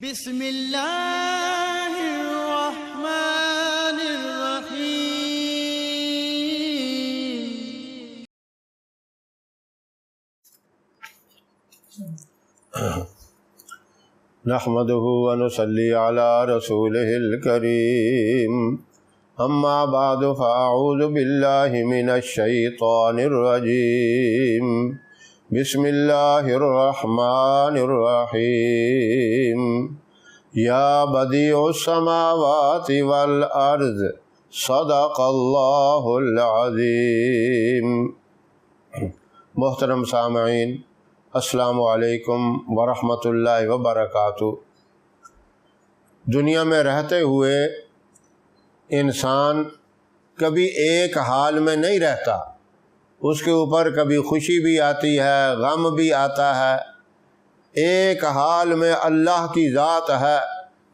بسم اللہ الرحمن الرحیم نحمده ونصلي على رسوله الكريم اما بعد فاعوذ بالله من الشيطان الرجيم بسم الله الرحمن الرحيم يا بديع السماوات والأرض صدق الله العظيم۔ محترم سامعین، السلام علیکم ورحمۃ اللہ وبرکاتہ۔ دنیا میں رہتے ہوئے انسان کبھی ایک حال میں نہیں رہتا، اس کے اوپر کبھی خوشی بھی آتی ہے، غم بھی آتا ہے۔ ایک حال میں اللہ کی ذات ہے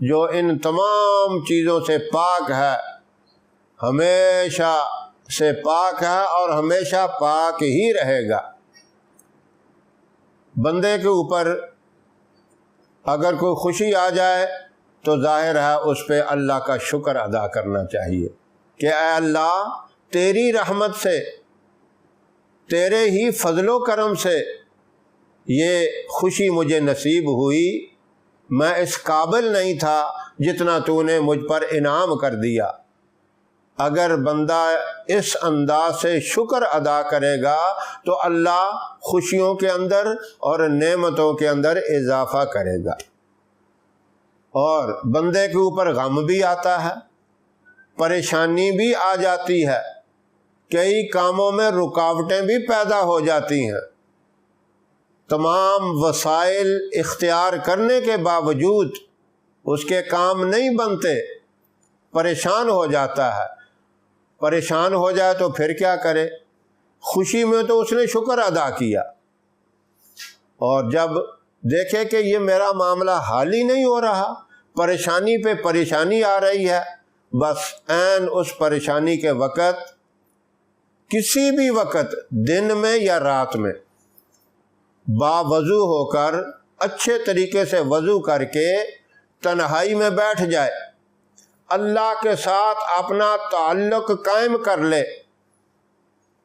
جو ان تمام چیزوں سے پاک ہے، ہمیشہ سے پاک ہے اور ہمیشہ پاک ہی رہے گا۔ بندے کے اوپر اگر کوئی خوشی آ جائے تو ظاہر ہے اس پہ اللہ کا شکر ادا کرنا چاہیے کہ اے اللہ، تیری رحمت سے، تیرے ہی فضل و کرم سے یہ خوشی مجھے نصیب ہوئی، میں اس قابل نہیں تھا جتنا تو نے مجھ پر انعام کر دیا۔ اگر بندہ اس انداز سے شکر ادا کرے گا تو اللہ خوشیوں کے اندر اور نعمتوں کے اندر اضافہ کرے گا۔ اور بندے کے اوپر غم بھی آتا ہے، پریشانی بھی آ جاتی ہے، کئی کاموں میں رکاوٹیں بھی پیدا ہو جاتی ہیں، تمام وسائل اختیار کرنے کے باوجود اس کے کام نہیں بنتے، پریشان ہو جاتا ہے۔ پریشان ہو جائے تو پھر کیا کرے؟ خوشی میں تو اس نے شکر ادا کیا، اور جب دیکھے کہ یہ میرا معاملہ حل ہی نہیں ہو رہا، پریشانی پہ پریشانی آ رہی ہے، بس عین اس پریشانی کے وقت، کسی بھی وقت، دن میں یا رات میں، باوضو ہو کر، اچھے طریقے سے وضو کر کے تنہائی میں بیٹھ جائے، اللہ کے ساتھ اپنا تعلق قائم کر لے،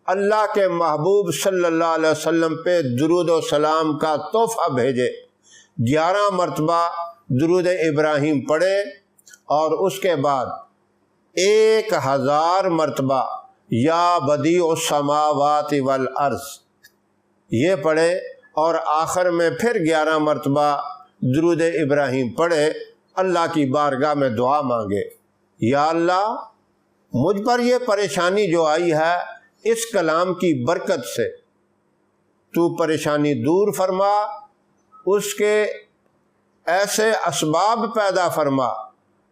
اللہ کے محبوب صلی اللہ علیہ وسلم پہ درود و سلام کا تحفہ بھیجے، 11 مرتبہ درود ابراہیم پڑھے، اور اس کے بعد 1000 مرتبہ یا بدیع السماوات والارض یہ پڑھے، اور آخر میں پھر 11 مرتبہ درود ابراہیم پڑھے، اللہ کی بارگاہ میں دعا مانگے، یا اللہ، مجھ پر یہ پریشانی جو آئی ہے، اس کلام کی برکت سے تو پریشانی دور فرما، اس کے ایسے اسباب پیدا فرما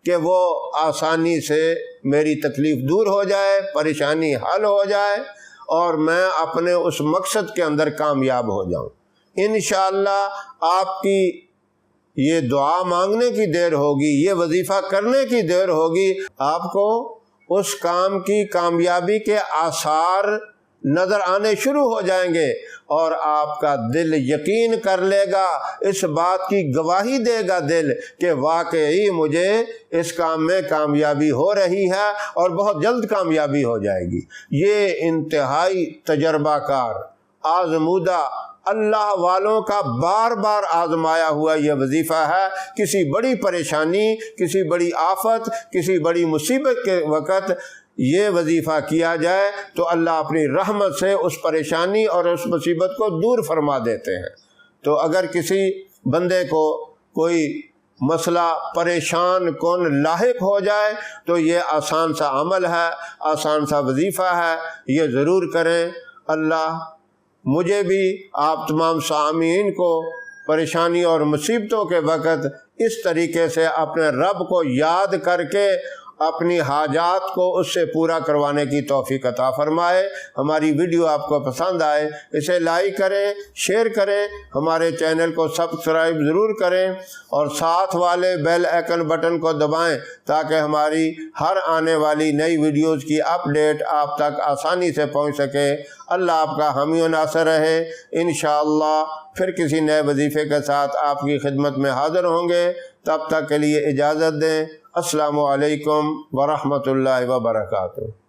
کہ وہ آسانی سے میری تکلیف دور ہو جائے، پریشانی حل ہو جائے، اور میں اپنے اس مقصد کے اندر کامیاب ہو جاؤں۔ انشاءاللہ آپ کی یہ دعا مانگنے کی دیر ہوگی، یہ وظیفہ کرنے کی دیر ہوگی، آپ کو اس کام کی کامیابی کے آثار نظر آنے شروع ہو جائیں گے، اور آپ کا دل یقین کر لے گا، اس بات کی گواہی دے گا دل کہ واقعی مجھے اس کام میں کامیابی ہو رہی ہے، اور بہت جلد کامیابی ہو جائے گی۔ یہ انتہائی تجربہ کار، آزمودہ، اللہ والوں کا بار بار آزمایا ہوا یہ وظیفہ ہے۔ کسی بڑی پریشانی، کسی بڑی آفت، کسی بڑی مصیبت کے وقت یہ وظیفہ کیا جائے تو اللہ اپنی رحمت سے اس پریشانی اور اس مصیبت کو دور فرما دیتے ہیں۔ تو اگر کسی بندے کو کوئی مسئلہ پریشان کن لاحق ہو جائے تو یہ آسان سا عمل ہے، آسان سا وظیفہ ہے، یہ ضرور کریں۔ اللہ مجھے بھی، آپ تمام سامعین کو پریشانی اور مصیبتوں کے وقت اس طریقے سے اپنے رب کو یاد کر کے اپنی حاجات کو اس سے پورا کروانے کی توفیق عطا فرمائے۔ ہماری ویڈیو آپ کو پسند آئے اسے لائک کریں، شیئر کریں، ہمارے چینل کو سبسکرائب ضرور کریں اور ساتھ والے بیل آئیکن بٹن کو دبائیں تاکہ ہماری ہر آنے والی نئی ویڈیوز کی اپڈیٹ آپ تک آسانی سے پہنچ سکے۔ اللہ آپ کا حامی و ناصر رہے۔ انشاءاللہ پھر کسی نئے وظیفے کے ساتھ آپ کی خدمت میں حاضر ہوں گے، تب تک کے لیے اجازت دیں۔ السلام علیکم ورحمۃ اللہ وبرکاتہ۔